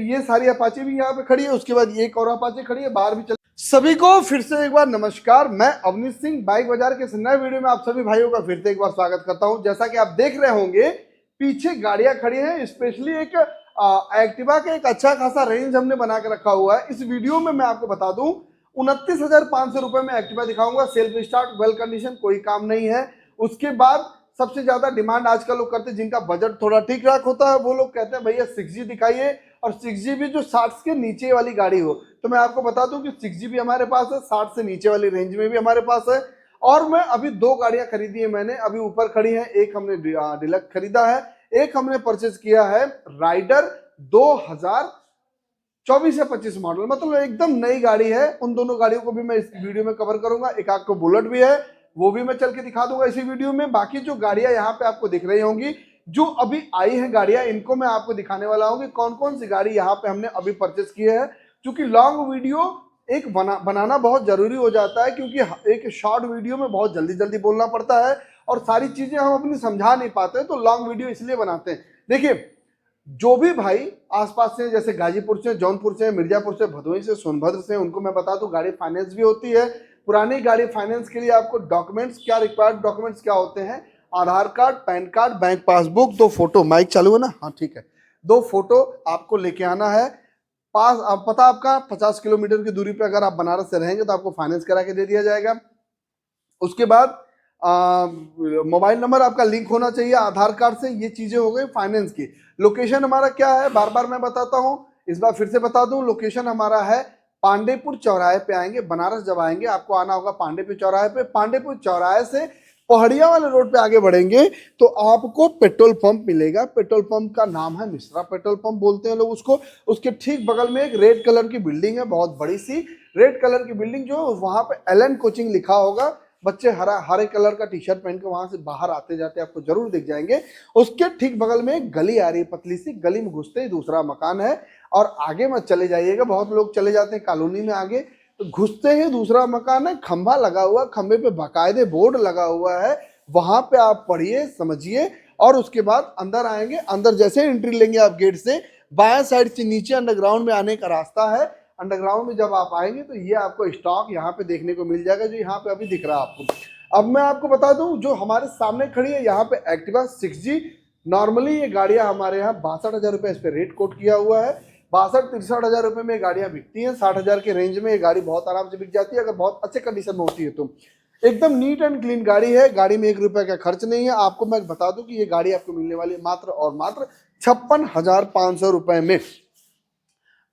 ये सारी अपाचे भी यहाँ पे खड़ी है, उसके बाद ये एक और अपाचे खड़ी है, बाहर भी चल। सभी को फिर से एक बार नमस्कार, मैं अवनीश सिंह बाइक बाजार के इस नए वीडियो में आप सभी भाइयों का फिर से एक बार स्वागत करता हूं। जैसा कि आप देख रहे होंगे पीछे गाड़ियां खड़ी हैं, स्पेशली एक एक्टिवा का एक अच्छा खासा रेंज हमने बना के रखा हुआ है। इस वीडियो में मैं आपको बता दूं 29,500 रुपए में एक्टिवा दिखाऊंगा, सेल्फ स्टार्ट, वेल कंडीशन, कोई काम नहीं है। उसके बाद सबसे ज्यादा डिमांड आजकल लोग करते हैं जिनका बजट थोड़ा ठीक ठाक होता है, वो लोग कहते हैं भैया 6G दिखाइए, और 6G भी जो 60 के नीचे वाली गाड़ी हो। तो मैं आपको बता दूं कि 6G भी हमारे पास है, 60 से नीचे वाली रेंज में भी हमारे पास है। और मैं अभी दो गाड़ियां खरीदी है मैंने, अभी ऊपर खड़ी है, एक हमने डिलक्स खरीदा है, एक हमने परचेज किया है राइडर 2024 या 25 मॉडल, मतलब एकदम नई गाड़ी है। उन दोनों गाड़ियों को भी मैं इस वीडियो में कवर करूंगा। एक आपको बुलेट भी है, वो भी मैं चल के दिखा दूंगा इसी वीडियो में। बाकी जो गाड़ियां यहाँ पे आपको दिख रही होंगी जो अभी आई हैं गाड़ियां, इनको मैं आपको दिखाने वाला हूँ कि कौन कौन सी गाड़ी यहाँ पे हमने अभी परचेस की है। क्योंकि लॉन्ग वीडियो एक बनाना बहुत जरूरी हो जाता है, क्योंकि एक शॉर्ट वीडियो में बहुत जल्दी जल्दी बोलना पड़ता है और सारी चीजें हम अपनी समझा नहीं पाते, तो लॉन्ग वीडियो इसलिए बनाते हैं। देखिए, जो भी भाई आसपास से, जैसे गाजीपुर से, जौनपुर से, मिर्जापुर से, भदोही से, सोनभद्र से, उनको मैं बता दूं गाड़ी फाइनेंस भी होती है। पुरानी गाड़ी फाइनेंस के लिए आपको डॉक्यूमेंट्स क्या, रिक्वायर्ड डॉक्यूमेंट्स क्या होते हैं? Aadhaar card, PAN card, bank passbook, 2 photo. Mic चालू है ना? हाँ ठीक है। 2 फोटो आपको लेके आना है। पास आप पता आपका 50 किलोमीटर की दूरी पे अगर आप बनारस से रहेंगे तो आपको फाइनेंस करा के दे दिया जाएगा। उसके बाद मोबाइल नंबर आपका लिंक होना चाहिए आधार कार्ड से। ये चीजें हो गई फाइनेंस की। लोकेशन हमारा क्या है, बार बार मैं बताता हूँ, इस बार फिर से बता दूं। लोकेशन हमारा है पांडेपुर चौराहे पे आएंगे, बनारस जब आएंगे आपको आना होगा पांडेपुर चौराहे पे। पांडेपुर चौराहे से पहाड़िया वाले रोड पे आगे बढ़ेंगे तो आपको पेट्रोल पंप मिलेगा। पेट्रोल पंप का नाम है मिश्रा पेट्रोल पंप बोलते हैं लोग उसको। उसके ठीक बगल में एक रेड कलर की बिल्डिंग है, बहुत बड़ी सी रेड कलर की बिल्डिंग, जो वहां पे एलन कोचिंग लिखा होगा। बच्चे हरे कलर का टी शर्ट पहन के वहां से बाहर आते जाते आपको जरूर दिख जाएंगे। उसके ठीक बगल में एक गली आ रही है, पतली सी गली में घुसते ही दूसरा मकान है, और आगे मत चले जाइएगा, बहुत लोग चले जाते हैं कॉलोनी में आगे, तो घुसते ही दूसरा मकान है, खंभा लगा हुआ, खंभे पे बाकायदे बोर्ड लगा हुआ है, वहां पे आप पढ़िए समझिए। और उसके बाद अंदर आएंगे, अंदर जैसे एंट्री लेंगे आप गेट से, बाएं साइड से नीचे अंडरग्राउंड में आने का रास्ता है। अंडरग्राउंड में जब आप आएंगे तो ये आपको स्टॉक यहाँ पे देखने को मिल जाएगा, जो यहाँ पे अभी दिख रहा है आपको। अब मैं आपको बता दूं, जो हमारे सामने खड़ी है यहाँ पे एक्टिवा 6G। नॉर्मली ये गाड़ियां हमारे यहाँ 62,000 रुपये इस पे रेट कोट किया हुआ है। 62-63,000 रुपये में गाड़ियां बिकती हैं। 60,000 के रेंज में ये गाड़ी बहुत आराम से बिक जाती है, अगर बहुत अच्छे कंडीशन में होती है तो। एकदम नीट एंड क्लीन गाड़ी है, गाड़ी में 1 रुपये का खर्च नहीं है। आपको मैं बता दूं कि ये गाड़ी आपको मिलने वाली है मात्र और मात्र 56,500 रुपये में।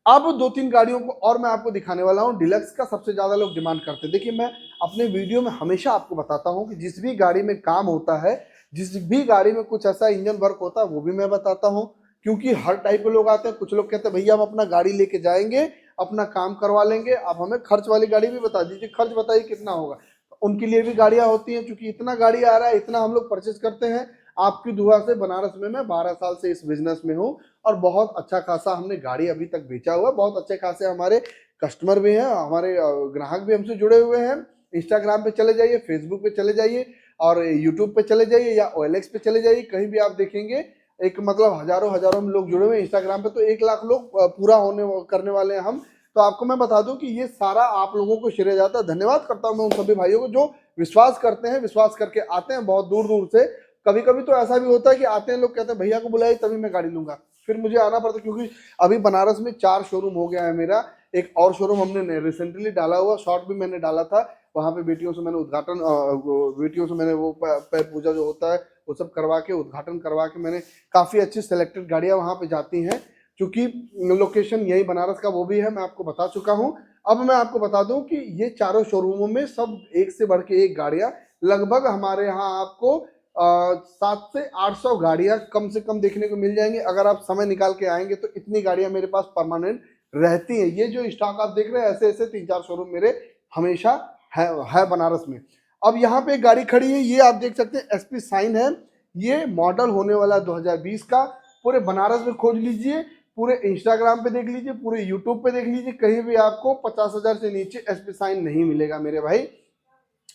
अब 2-3 गाड़ियों को और मैं आपको दिखाने वाला हूं। डिलक्स का सबसे ज्यादा लोग डिमांड करते हैं। देखिए, मैं अपने वीडियो में हमेशा आपको बताता हूं कि जिस भी गाड़ी में काम होता है, जिस भी गाड़ी में कुछ ऐसा इंजन वर्क होता है, वो भी मैं बताता हूं। क्योंकि हर टाइप के लोग आते हैं। कुछ लोग कहते हैं भैया हम अपना गाड़ी लेके जाएंगे, अपना काम करवा लेंगे, आप हमें खर्च वाली गाड़ी भी बता दीजिए, खर्च बताइए कितना होगा। उनके लिए भी गाड़ियां होती हैं। क्योंकि इतना गाड़ी आ रहा है, इतना हम लोग परचेज करते हैं। आपकी दुआ से बनारस में मैं 12 साल से इस बिजनेस में हूँ, और बहुत अच्छा खासा हमने गाड़ी अभी तक बेचा हुआ है। बहुत अच्छे खासे हमारे कस्टमर भी हैं, हमारे ग्राहक भी हमसे जुड़े हुए हैं। इंस्टाग्राम पे चले जाइए, फेसबुक पे चले जाइए, और यूट्यूब पे चले जाइए, या OLX पे चले जाइए, कहीं भी आप देखेंगे एक मतलब हजारों हम लोग जुड़े हुए हैं। इंस्टाग्राम पे तो 1 लाख लोग पूरा करने वाले हैं हम। तो आपको मैं बता दूं कि ये सारा आप लोगों को श्रेय जाता है। धन्यवाद करता हूं मैं उन सभी भाइयों को जो विश्वास करते हैं, विश्वास करके आते हैं बहुत दूर दूर से। कभी कभी तो ऐसा भी होता है कि आते हैं लोग, कहते हैं भैया को बुलाइए तभी मैं गाड़ी लूंगा, फिर मुझे आना पड़ता है। क्योंकि अभी बनारस में 4 शोरूम हो गया है मेरा। एक और शोरूम हमने रिसेंटली डाला हुआ, शॉर्ट भी मैंने डाला था, वहां पे बेटियों से मैंने उद्घाटन, बेटियों से मैंने वो पैर पूजा जो होता है वो सब करवा के, उद्घाटन करवा के, मैंने काफी अच्छी सिलेक्टेड गाड़ियां वहां पे जाती हैं। क्योंकि लोकेशन यही बनारस का वो भी है, मैं आपको बता चुका हूँ। अब मैं आपको बता दूं कि ये चारों शोरूमों में सब एक से बढ़ के एक गाड़ियां, लगभग हमारे यहाँ आपको 700 से 800 गाड़ियां कम से कम देखने को मिल जाएंगी। अगर आप समय निकाल के आएंगे तो इतनी गाड़ियां मेरे पास परमानेंट रहती हैं। ये जो स्टॉक आप देख रहे हैं, ऐसे ऐसे 3-4 शोरूम मेरे हमेशा है बनारस में। अब यहाँ पे एक गाड़ी खड़ी है, ये आप देख सकते हैं SP साइन है। ये मॉडल होने वाला 2020 का। पूरे बनारस में खोज लीजिए, पूरे इंस्टाग्राम पे देख लीजिए, पूरे यूट्यूब पे देख लीजिए, कहीं भी आपको 50,000 से नीचे SP साइन नहीं मिलेगा मेरे भाई।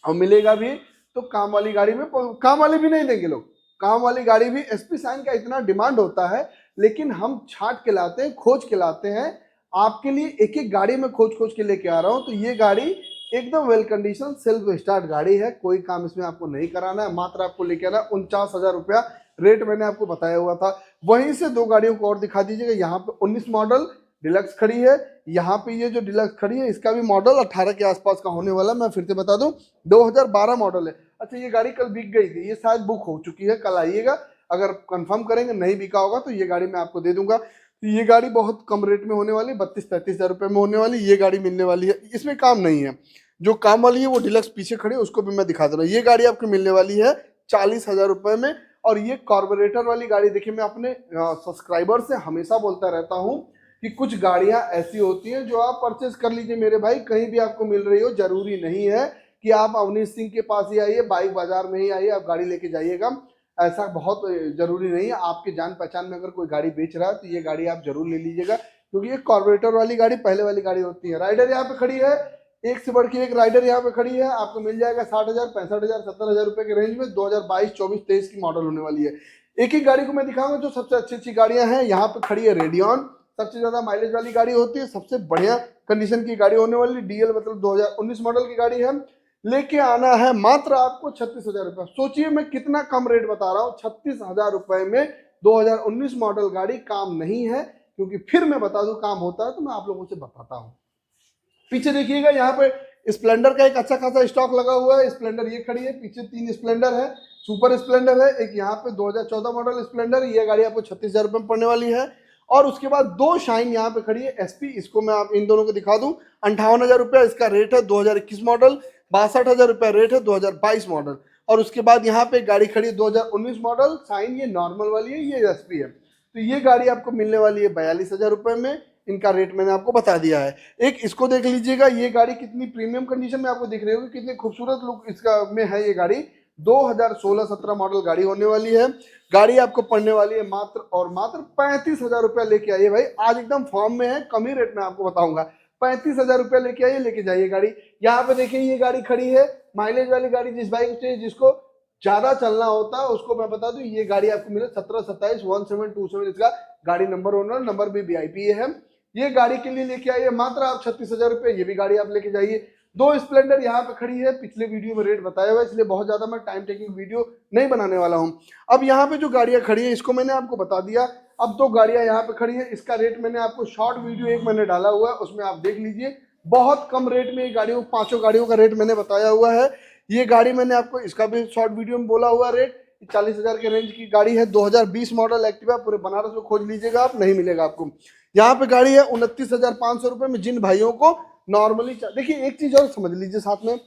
और मिलेगा भी तो काम वाली गाड़ी में, काम वाली भी नहीं देंगे लोग। काम वाली गाड़ी भी SP साइन का इतना डिमांड होता है, लेकिन हम छांट के लाते हैं, खोज के लाते हैं आपके लिए। एक एक गाड़ी में खोज खोज के लेके आ रहा हूँ। तो ये गाड़ी एकदम वेल कंडीशन सेल्फ स्टार्ट गाड़ी है, कोई काम इसमें आपको नहीं कराना है, मात्र आपको लेके आना 49,000 रुपया रेट मैंने आपको बताया हुआ था। वहीं से दो गाड़ियों को और दिखा दीजिएगा। यहाँ पे 19 मॉडल डिलक्स खड़ी है, यहाँ पे ये जो डिलक्स खड़ी है इसका भी मॉडल 18 के आसपास का होने वाला। मैं फिर से बता दूं 2012 मॉडल है। अच्छा, ये गाड़ी कल बिक गई थी, ये शायद बुक हो चुकी है, कल आइएगा, अगर कंफर्म करेंगे नहीं बिका होगा तो ये गाड़ी मैं आपको दे दूंगा। तो ये गाड़ी बहुत कम रेट में होने वाली, 32-33 हज़ार रुपये में होने वाली ये गाड़ी मिलने वाली है। इसमें काम नहीं है, जो काम वाली है वो डिलक्स पीछे खड़ी है, उसको भी मैं दिखा दे रहा हूँ। ये गाड़ी आपको मिलने वाली है 40,000 रुपये में। और ये कार्बोरेटर वाली गाड़ी, देखिए मैं अपने सब्सक्राइबर से हमेशा बोलता रहता हूँ कि कुछ गाड़ियां ऐसी होती हैं जो आप परचेज कर लीजिए मेरे भाई, कहीं भी आपको मिल रही हो, जरूरी नहीं है कि आप अवनीश सिंह के पास ही आइए, बाइक बाजार में ही आइए आप गाड़ी लेके जाइएगा, ऐसा बहुत जरूरी नहीं है। आपके जान पहचान में अगर कोई गाड़ी बेच रहा है तो ये गाड़ी आप जरूर ले लीजिएगा, क्योंकि ये कार्बोरेटर वाली गाड़ी पहले वाली गाड़ी होती है। राइडर यहाँ पे खड़ी है, एक से बढ़ के एक राइडर यहाँ पे खड़ी है, आपको मिल जाएगा 60,000, 65,000, 70,000 रुपए के रेंज में। 2022, 24, 23 की मॉडल होने वाली है। एक एक गाड़ी को मैं दिखाऊंगा जो सबसे अच्छी अच्छी गाड़ियां हैं। यहाँ पे खड़ी है रेडियन, सबसे ज्यादा माइलेज वाली गाड़ी होती है, सबसे बढ़िया कंडीशन की गाड़ी होने वाली, डीएल मतलब 2019 मॉडल की गाड़ी है। लेके आना है मात्र आपको 36,000 रुपये। सोचिए मैं कितना कम रेट बता रहा हूँ, 36,000 रुपए में 2019 मॉडल गाड़ी। काम नहीं है, क्योंकि फिर मैं बता दूं काम होता है तो मैं आप लोगों से बताता हूँ। पीछे देखिएगा, यहाँ पे स्प्लेंडर का एक अच्छा खासा स्टॉक लगा हुआ है। स्प्लेंडर ये खड़ी है, पीछे 3 स्प्लेंडर है, सुपर स्प्लेंडर है, एक यहाँ पे 2014 मॉडल स्प्लेंडर। ये गाड़ी आपको 36,000 रुपये में पड़ने वाली है। और उसके बाद दो शाइन यहाँ पे खड़ी है एसपी, इसको मैं आप इन दोनों को दिखा दूं। 58,000 रुपया इसका रेट है, 2021 मॉडल। 62,000 रुपया रेट है, 2022 मॉडल। और उसके बाद यहाँ पे गाड़ी खड़ी है 2019 मॉडल शाइन, ये नॉर्मल वाली है, ये एसपी है। तो ये गाड़ी आपको मिलने वाली है 42,000 रुपये में। इनका रेट मैंने आपको बता दिया है। एक इसको देख लीजिएगा, ये गाड़ी कितनी प्रीमियम कंडीशन में आपको दिख रही होगी, कितनी खूबसूरत लुक इसका में है। ये गाड़ी 2016-17 मॉडल गाड़ी होने वाली है। गाड़ी आपको पड़ने वाली है मात्र और मात्र 35,000 रुपया लेके आइए भाई, आज एकदम फॉर्म में है, कम ही रेट में आपको बताऊंगा। 35,000 रुपया लेके आइए, लेके जाइए गाड़ी। यहाँ पे देखिए ये गाड़ी खड़ी है, माइलेज वाली गाड़ी, जिस बाइक से जिसको ज्यादा चलना होता है उसको मैं बता दूं ये गाड़ी आपको मिले 1727 1727 इसका गाड़ी नंबर ओनर, नंबर भी वीआईपी है। ये गाड़ी के लिए लेके आइए मात्र आप 36,000 रुपये, ये भी गाड़ी आप लेके जाइए। दो स्प्लेंडर यहाँ पे खड़ी है, पिछले वीडियो में रेट बताया हुआ है, इसलिए बहुत ज्यादा मैं टाइम टेकिंग वीडियो नहीं बनाने वाला हूँ। अब यहाँ पे जो गाड़ियां खड़ी है इसको मैंने आपको बता दिया। अब दो गाड़ियां यहाँ पे खड़ी है, इसका रेट मैंने आपको शॉर्ट वीडियो एक मैंने डाला हुआ है, उसमें आप देख लीजिए। बहुत कम रेट में ये गाड़ियों, पांचों गाड़ियों का रेट मैंने बताया हुआ है। ये गाड़ी मैंने आपको इसका भी शॉर्ट वीडियो में बोला हुआ रेट, 40,000 के रेंज की गाड़ी है, 2020 मॉडल एक्टिवा, पूरे बनारस में खोज लीजिएगा आप, नहीं मिलेगा आपको। यहाँ पे गाड़ी है 29,500 रुपए में। जिन भाइयों को नॉर्मली, देखिए एक चीज और समझ लीजिए साथ में,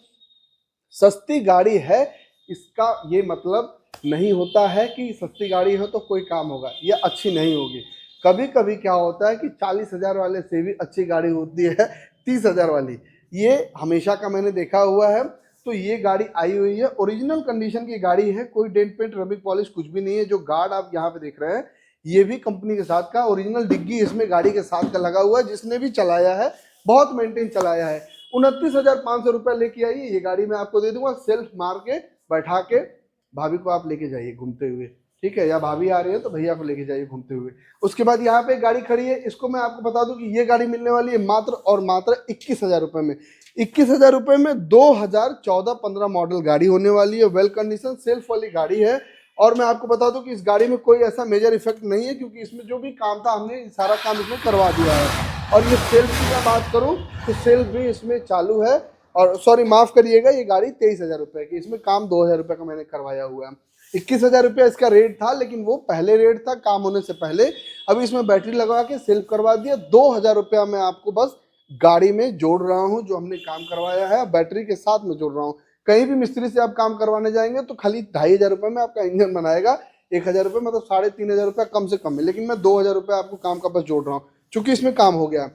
सस्ती गाड़ी है इसका ये मतलब नहीं होता है कि सस्ती गाड़ी हो तो कोई काम होगा, ये अच्छी नहीं होगी। कभी कभी क्या होता है कि 40,000 वाले से भी अच्छी गाड़ी होती है 30,000 वाली, ये हमेशा का मैंने देखा हुआ है। तो ये गाड़ी आई हुई है, ओरिजिनल कंडीशन की गाड़ी है, कोई डेंट पेंट रबिक पॉलिश कुछ भी नहीं है। जो गार्ड आप यहाँ पे देख रहे हैं ये भी कंपनी के साथ का, ओरिजिनल डिग्गी इसमें गाड़ी के साथ का लगा हुआ है। जिसने भी चलाया है बहुत मेंटेन चलाया है। 29,500 रुपया लेके आइए, ये गाड़ी मैं आपको दे दूंगा, सेल्फ मार के बैठा के भाभी को आप लेके जाइए घूमते हुए, ठीक है, या भाभी आ रही है तो भैया को लेके जाइए घूमते हुए। उसके बाद यहाँ पे गाड़ी खड़ी है, इसको मैं आपको बता दूं कि ये गाड़ी मिलने वाली है मात्र और मात्र 21,000 रुपये में। 21,000 रुपये में 2014-15 मॉडल गाड़ी होने वाली है, वेल कंडीशन सेल्फ वाली गाड़ी है। और मैं आपको बता दूं कि इस गाड़ी में कोई ऐसा मेजर इफेक्ट नहीं है, क्योंकि इसमें जो भी काम था हमने सारा काम इसमें करवा दिया है। और ये सेल्फ की मैं बात करूं तो सेल्फ भी इसमें चालू है। और सॉरी माफ करिएगा, ये गाड़ी 23,000 रुपये की, इसमें काम 2,000 रुपये का मैंने करवाया हुआ है। 21,000 रुपया इसका रेट था, लेकिन वो पहले रेट था काम होने से पहले। अभी इसमें बैटरी लगवा के सेल्फ करवा दिया। 2,000 रुपया मैं आपको बस गाड़ी में जोड़ रहा हूँ, जो हमने काम करवाया है बैटरी के साथ में जोड़ रहा हूँ। कहीं भी मिस्त्री से आप काम करवाने जाएंगे तो खाली 2,500 रुपये में आपका इंजन बनाएगा, 1,000 रुपये मतलब 3,500 रुपया कम से कम है। लेकिन मैं 2,000 रुपये आपको काम का बस जोड़ रहा हूँ, चूंकि इसमें काम हो गया।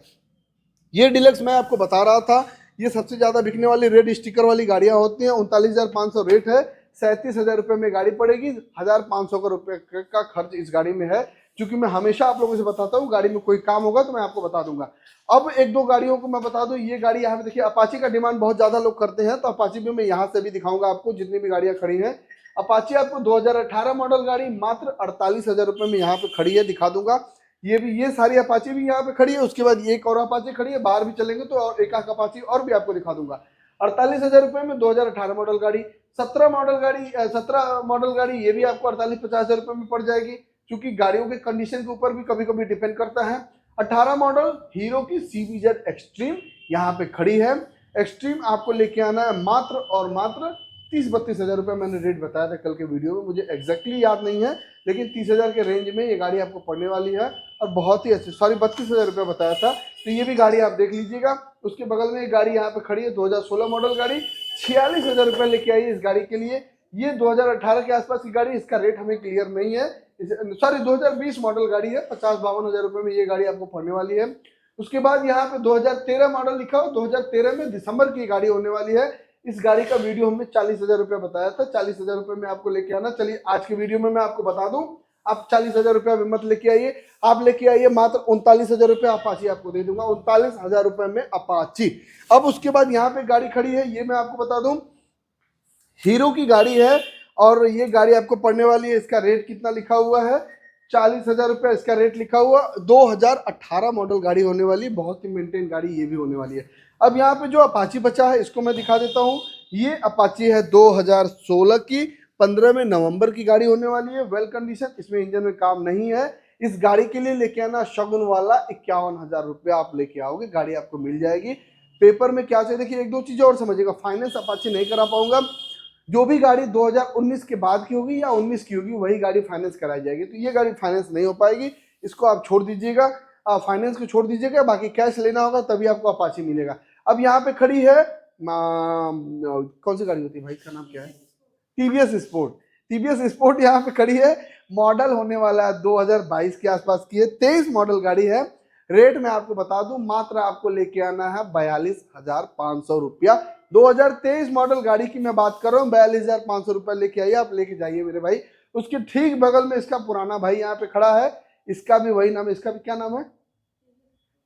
ये डिलक्स मैं आपको बता रहा था, ये सबसे ज्यादा बिकने वाली रेड स्टिकर वाली गाड़ियां होती हैं। 39,500 रेट है, 37,000 रुपये में गाड़ी पड़ेगी। 1,500 का रुपये का खर्च इस गाड़ी में है। क्योंकि मैं हमेशा आप लोगों से बताता हूँ गाड़ी में कोई काम होगा तो मैं आपको बता दूंगा। अब एक दो गाड़ियों को मैं बता दूं, ये गाड़ी यहाँ पे देखिए, अपाची का डिमांड बहुत ज्यादा लोग करते हैं, तो अपाची भी मैं यहाँ से भी दिखाऊंगा आपको, जितनी भी गाड़ियां खड़ी हैं। अपाची आपको 2018 मॉडल गाड़ी मात्र 48,000 रुपये में यहाँ पे खड़ी है, दिखा दूंगा। ये सारी अपाची भी यहाँ पे खड़ी है। उसके बाद ये एक और अपाची खड़ी है, बाहर भी चलेंगे तो और एक आध अपाची और भी आपको दिखा दूंगा। 48,000 रुपए में 2018 मॉडल गाड़ी, 17 मॉडल गाड़ी ये भी आपको 48-50 हजार रुपए में पड़ जाएगी, क्योंकि गाड़ियों के कंडीशन के ऊपर भी कभी कभी डिपेंड करता है। 18 मॉडल हीरो की CBZ एक्सट्रीम यहाँ पे खड़ी है। एक्सट्रीम आपको लेके आना है मात्र और मात्र 30-32 हजार रुपये। मैंने रेट बताया था कल के वीडियो में, मुझे एग्जैक्टली याद नहीं है, लेकिन 30 हजार के रेंज में ये गाड़ी आपको पड़ने वाली है और बहुत ही अच्छी। सॉरी 32 हजार रुपये बताया था, तो ये भी गाड़ी आप देख लीजिएगा। उसके बगल में एक गाड़ी यहाँ पे खड़ी है 2016 मॉडल गाड़ी, 46 हजार रुपये लेके आई है इस गाड़ी के लिए। ये 2018 के आसपास की गाड़ी, इसका रेट हमें क्लियर नहीं है। सॉरी 2020 मॉडल गाड़ी है, 50-52 हजार रुपये में ये गाड़ी आपको पड़ने वाली है। उसके बाद यहाँ पे 2013 मॉडल लिखा हो, 2013 में दिसंबर की गाड़ी होने वाली है। इस गाड़ी का वीडियो हमने 40 हजार रुपये बताया था, 40 हजार रुपये में आपको लेके आना। चलिए आज के वीडियो में मैं आपको बता दूं, आप 40 हजार रुपये अभी मत लेके आइए, आप लेके आइए मात्र 39 हजार रुपये अपाची आपको दे दूंगा, 39 हजार रुपये में अपाची। अब उसके बाद यहाँ पे गाड़ी खड़ी है, ये मैं आपको बता दूं हीरो की गाड़ी है और ये गाड़ी आपको पड़ने वाली है। इसका रेट कितना लिखा हुआ है, 40 हजार रुपये इसका रेट लिखा हुआ। 2018 मॉडल गाड़ी होने वाली, बहुत ही मेंटेन गाड़ी ये भी होने वाली है। अब यहाँ पे जो अपाची बचा है इसको मैं दिखा देता हूँ। ये अपाची है 2016 की, 15 में नवंबर की गाड़ी होने वाली है। वेल कंडीशन, इसमें इंजन में काम नहीं है। इस गाड़ी के लिए लेके आना शगुन वाला 51 हजार रुपये आप लेके आओगे, गाड़ी आपको मिल जाएगी। पेपर में क्या चाहिए, देखिए एक दो चीजें और समझिएगा, फाइनेंस अपाची नहीं करा पाऊंगा। जो भी गाड़ी 2019 के बाद की होगी या 19 की होगी वही गाड़ी फाइनेंस कराई जाएगी, तो ये गाड़ी फाइनेंस नहीं हो पाएगी, इसको आप छोड़ दीजिएगा, फाइनेंस को छोड़ दीजिएगा। बाकी कैश लेना होगा तभी आपको अपाची मिलेगा। अब यहाँ पे खड़ी है कौन सी गाड़ी होती है भाई, इसका नाम क्या है, TVS स्पोर्ट। TVS स्पोर्ट यहाँ पे खड़ी है, मॉडल होने वाला है 2022 के आसपास की है, 23 मॉडल गाड़ी है। रेट मैं आपको बता दूं, मात्र आपको लेके आना है 42,500 रुपया। 2023 मॉडल गाड़ी की मैं बात कर रहा हूँ, 42,500 रुपया लेके आइए, आप लेके जाइए मेरे भाई। उसके ठीक बगल में इसका पुराना भाई यहाँ पे खड़ा है, इसका भी वही नाम है, इसका भी क्या नाम है,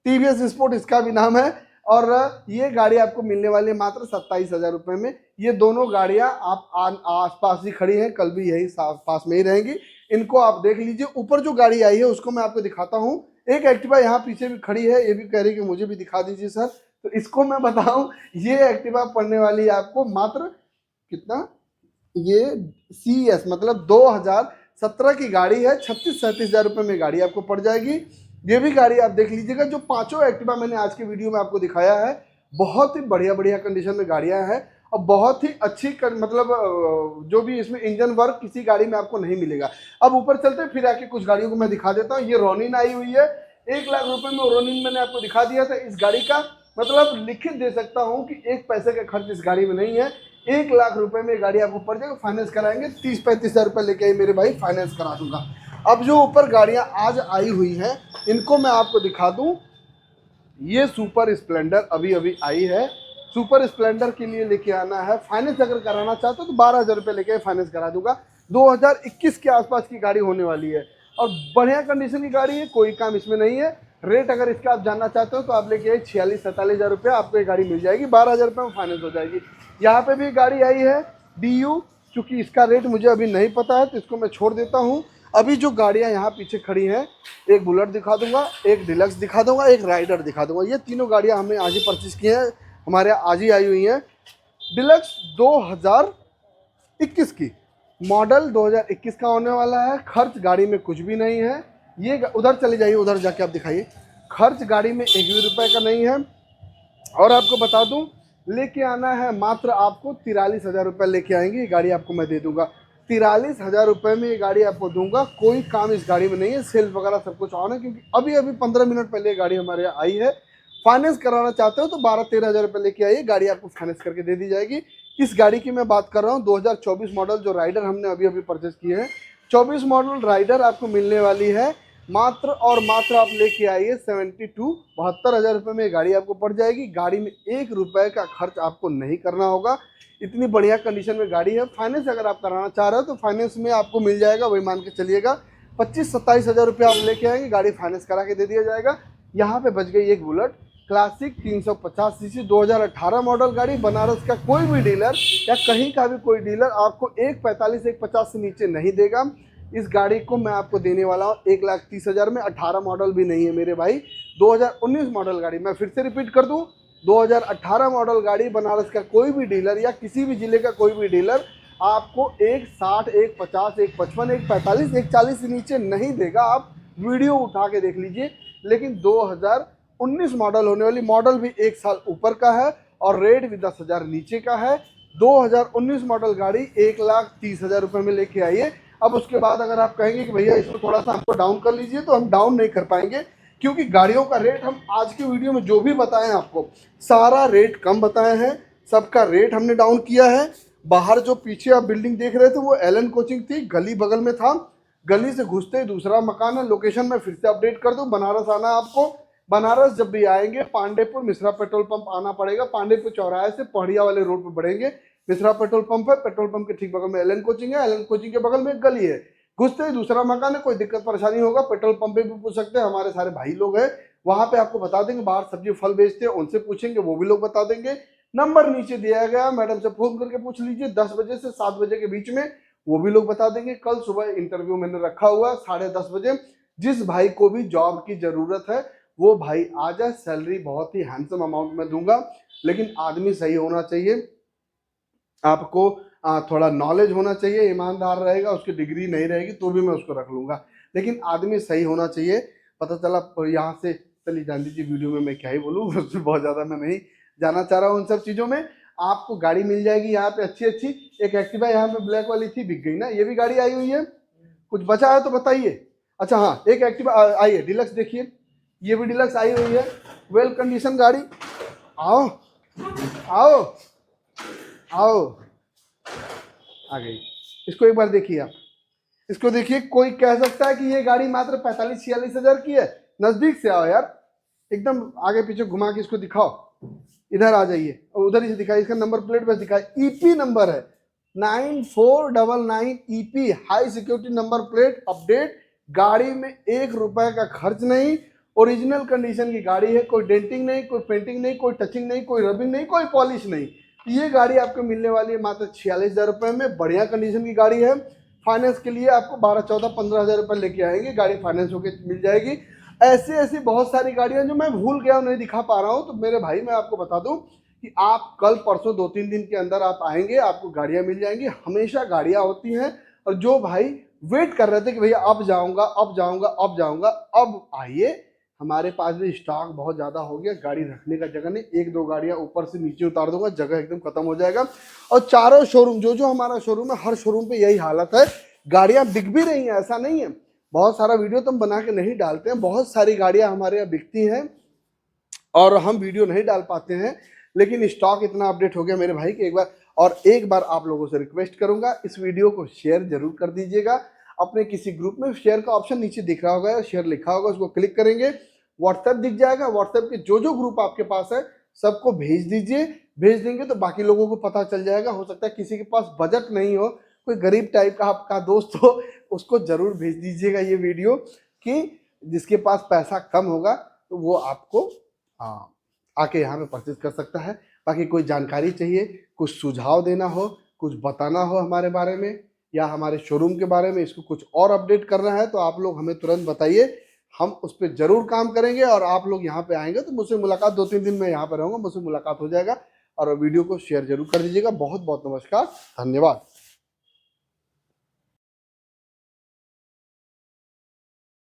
TVS स्पोर्ट इसका भी नाम है। और ये गाड़ी आपको मिलने वाली है मात्र 27 हजार रुपये में। ये दोनों गाड़ियाँ आप आस पास ही खड़ी हैं, कल भी यही पास में ही रहेंगी, इनको आप देख लीजिए। ऊपर जो गाड़ी आई है उसको मैं आपको दिखाता हूँ। एक एक्टिवा यहाँ पीछे भी खड़ी है, ये भी कह रही कि मुझे भी दिखा दीजिए सर, तो इसको मैं बताऊं, ये एक्टिवा पड़ने वाली है आपको मात्र कितना, ये CS मतलब 2017 की गाड़ी है, 36-37 हजार रुपये में गाड़ी आपको पड़ जाएगी। ये भी गाड़ी आप देख लीजिएगा। जो पांचों एक्टिवा मैंने आज के वीडियो में आपको दिखाया है, बहुत ही बढ़िया कंडीशन में गाड़ियां हैं और बहुत ही अच्छी मतलब जो भी इसमें इंजन वर्क किसी गाड़ी में आपको नहीं मिलेगा। अब ऊपर चलते हैं, फिर आके कुछ गाड़ियों को मैं दिखा देता हूँ। ये रोनिन आई हुई है, 1 लाख रुपए में रोनिन मैंने आपको दिखा दिया था। इस गाड़ी का मतलब लिखित दे सकता हूँ कि 1 पैसे का खर्च इस गाड़ी में नहीं है, 1 लाख रुपए में गाड़ी आपको पड़ जाएगा। फाइनेंस कराएंगे 30-35 हजार रुपये लेके आई मेरे भाई, फाइनेंस करा दूंगा। अब जो ऊपर गाड़ियां आज आई हुई हैं इनको मैं आपको दिखा दूं। ये सुपर स्प्लेंडर अभी अभी आई है, सुपर स्प्लेंडर के लिए लेके आना है, फाइनेंस अगर कराना चाहते हो तो 12 हजार रुपये लेके फाइनेंस करा दूंगा। 2021 के आसपास की गाड़ी होने वाली है और बढ़िया कंडीशन की गाड़ी है, कोई काम इसमें नहीं है। रेट अगर इसका आप जानना चाहते हो तो आप लेके आइए 46-47 हजार रुपये, आपको ये गाड़ी मिल जाएगी, 12 हजार रुपये में फाइनेंस हो जाएगी। यहाँ पे भी गाड़ी आई है DU, चूँकि इसका रेट मुझे अभी नहीं पता है तो इसको मैं छोड़ देता हूँ। अभी जो गाड़ियां यहाँ पीछे खड़ी हैं, एक बुलेट दिखा दूंगा, एक डिलक्स दिखा दूंगा, एक राइडर दिखा दूंगा। ये तीनों गाड़ियां हमने आज ही परचेज की हैं, हमारे यहाँ आज ही आई हुई हैं। डिलक्स 2021 की मॉडल, 2021 का होने वाला है। खर्च गाड़ी में कुछ भी नहीं है। ये उधर चले जाइए, उधर जाके आप दिखाइए, खर्च गाड़ी में 1 भी रुपये का नहीं है। और आपको बता दूँ, लेके आना है मात्र आपको 43 हजार रुपये लेके आएंगे, ये गाड़ी आपको मैं दे दूँगा। 43 हजार रुपये में ये गाड़ी आपको दूंगा। कोई काम इस गाड़ी में नहीं है, सेल्फ वगैरह सब कुछ ऑन है, क्योंकि अभी अभी 15 मिनट पहले ये गाड़ी हमारे यहाँ आई है। फाइनेंस कराना चाहते हो तो 12-13 हजार रुपये लेके आइए, गाड़ी आपको फाइनेंस करके दे दी जाएगी। इस गाड़ी की मैं बात कर रहा हूँ 2024 मॉडल, जो राइडर हमने अभी अभी परचेज किए हैं। 24 मॉडल राइडर आपको मिलने वाली है मात्र और मात्र आप लेके आइए 72 हजार रुपये में गाड़ी आपको पड़ जाएगी। गाड़ी में 1 रुपये का खर्च आपको नहीं करना होगा, इतनी बढ़िया कंडीशन में गाड़ी है। फाइनेंस अगर आप कराना चाह रहे हो तो फाइनेंस में आपको मिल जाएगा, वही मान के चलिएगा 25-27 हजार रुपये आप लेके आएंगे, गाड़ी फाइनेंस करा के दे दिया जाएगा। यहाँ पे बच गई एक बुलेट क्लासिक 350 सीसी 2018 मॉडल गाड़ी। बनारस का कोई भी डीलर या कहीं का भी कोई डीलर आपको 145-150 से नीचे नहीं देगा। इस गाड़ी को मैं आपको देने वाला हूँ 1,30,000 में। 18 मॉडल भी नहीं है मेरे भाई, 2019 मॉडल गाड़ी। मैं फिर से रिपीट कर दूँ, 2018 मॉडल गाड़ी। बनारस का कोई भी डीलर या किसी भी जिले का कोई भी डीलर आपको 1,60, 1,50, 1,55, 1,45, 1,40 से नीचे नहीं देगा। आप वीडियो उठा के देख लीजिए। लेकिन 2019 मॉडल होने वाली, मॉडल भी 1 साल ऊपर का है और रेट भी 10,000 नीचे का है। 2019 मॉडल गाड़ी 1,30,000 रुपये में लेके आइए। अब उसके बाद अगर आप कहेंगे कि भैया इसको थोड़ा सा हमको डाउन कर लीजिए, तो हम डाउन नहीं कर पाएंगे, क्योंकि गाड़ियों का रेट हम आज की वीडियो में जो भी बताएं आपको, सारा रेट कम बताए हैं, सबका रेट हमने डाउन किया है। बाहर जो पीछे आप बिल्डिंग देख रहे थे वो एलन कोचिंग थी, गली बगल में था। गली से घुसते ही दूसरा मकान है। लोकेशन मैं फिर से अपडेट कर दूं, बनारस आना आपको। बनारस जब भी आएंगे पांडेपुर मिश्रा पेट्रोल पंप आना पड़ेगा। पांडेपुर चौराहे से पहाड़िया वाले रोड पर बढ़ेंगे, मिश्रा पेट्रोल पंप है। पेट्रोल पंप के ठीक बगल में एलन कोचिंग है। एलन कोचिंग के बगल में एक गली है, घुसते ही दूसरा मकान है। कोई दिक्कत परेशानी होगा पेट्रोल पंप पे भी पूछ सकते हैं, हमारे सारे भाई लोग हैं वहां पे, आपको बता देंगे। बाहर सब्जी फल बेचते हैं, उनसे पूछेंगे, वो भी लोग बता देंगे। नंबर नीचे दिया गया, मैडम से फोन करके पूछ लीजिए 10 बजे से 7 बजे के बीच में, वो भी लोग बता देंगे। कल सुबह इंटरव्यू मैंने रखा हुआ 10:30 बजे। जिस भाई को भी जॉब की जरूरत है वो भाई आ जाए। सैलरी बहुत ही हैंडसम अमाउंट में दूंगा, लेकिन आदमी सही होना चाहिए। आपको थोड़ा नॉलेज होना चाहिए, ईमानदार रहेगा, उसकी डिग्री नहीं रहेगी तो भी मैं उसको रख लूंगा, लेकिन आदमी सही होना चाहिए। पता चला यहाँ से, चलिए जान दीजिए, वीडियो में मैं क्या ही बोलूँ, उसमें बहुत ज़्यादा मैं नहीं जाना चाह रहा हूँ उन सब चीज़ों में। आपको गाड़ी मिल जाएगी यहाँ पे अच्छी अच्छी। एक एक्टिवा यहाँ पे ब्लैक वाली थी, बिक गई ना, ये भी गाड़ी आई हुई है। कुछ बचा है तो बताइए। अच्छा हाँ, एक एक्टिवा आई है डिलक्स, देखिए ये भी डिलक्स आई हुई है, वेल कंडीशन गाड़ी। आओ आओ आओ, आ गई। इसको एक बार देखिए आप, इसको देखिए। कोई कह सकता है कि ये गाड़ी मात्र 45-46 हज़ार की है? नजदीक से आओ यार, एकदम आगे पीछे घुमा के इसको दिखाओ। इधर आ जाइए और उधर ही से दिखाइए। इसका नंबर प्लेट बस दिखाई, ईपी नंबर है 9499 EP, high security number plate, update. गाड़ी में 1 रुपए का खर्च नहीं, ओरिजिनल कंडीशन की गाड़ी है। कोई डेंटिंग नहीं, कोई पेंटिंग नहीं, कोई टचिंग नहीं, कोई रबिंग नहीं, कोई पॉलिश नहीं। ये गाड़ी आपको मिलने वाली है मात्र 46,000 रुपये में। बढ़िया कंडीशन की गाड़ी है। फाइनेंस के लिए आपको 12, 14, 15,000 रुपये लेके आएंगे, गाड़ी फाइनेंस होकर मिल जाएगी। ऐसी ऐसी बहुत सारी गाड़ियां जो मैं भूल गया, नहीं दिखा पा रहा हूं। तो मेरे भाई मैं आपको बता दूं कि आप कल परसों 2-3 दिन के अंदर आप आएंगे, आपको गाड़ियां मिल जाएंगी। हमेशा गाड़ियां होती हैं। और जो भाई वेट कर रहे थे कि भैया अब जाऊंगा अब जाऊंगा अब जाऊंगा, अब आइए, हमारे पास भी स्टॉक बहुत ज़्यादा हो गया। गाड़ी रखने का जगह नहीं, 1-2 गाड़ियाँ ऊपर से नीचे उतार दूंगा, जगह एकदम खत्म हो जाएगा। और चारों शोरूम, जो हमारा शोरूम है, हर शोरूम पे यही हालत है। गाड़ियाँ बिक भी रही हैं, ऐसा नहीं है। बहुत सारा वीडियो तो हम बना के नहीं डालते हैं, बहुत सारी गाड़ियाँ हमारे यहाँ बिकती हैं और हम वीडियो नहीं डाल पाते हैं, लेकिन स्टॉक इतना अपडेट हो गया मेरे भाई कि एक बार आप लोगों से रिक्वेस्ट करूंगा, इस वीडियो को शेयर जरूर कर दीजिएगा अपने किसी ग्रुप में। शेयर का ऑप्शन नीचे दिख रहा होगा, शेयर लिखा होगा, उसको क्लिक करेंगे, व्हाट्सएप दिख जाएगा। व्हाट्सएप के जो ग्रुप आपके पास है सबको भेज दीजिए। भेज देंगे तो बाकी लोगों को पता चल जाएगा। हो सकता है किसी के पास बजट नहीं हो, कोई गरीब टाइप का आपका दोस्त हो, उसको जरूर भेज दीजिएगा ये वीडियो, कि जिसके पास पैसा कम होगा तो वो आपको आके यहाँ पे परचेज कर सकता है। बाकी कोई जानकारी चाहिए, कुछ सुझाव देना हो, कुछ बताना हो हमारे बारे में या हमारे शोरूम के बारे में, इसको कुछ और अपडेट करना है तो आप लोग हमें तुरंत बताइए, हम उस पर जरूर काम करेंगे। और आप लोग यहाँ पे आएंगे तो मुझसे मुलाकात, 2-3 दिन में यहाँ पर रहूँगा, मुझसे मुलाकात हो जाएगा। और वीडियो को शेयर जरूर कर दीजिएगा। बहुत बहुत नमस्कार, धन्यवाद।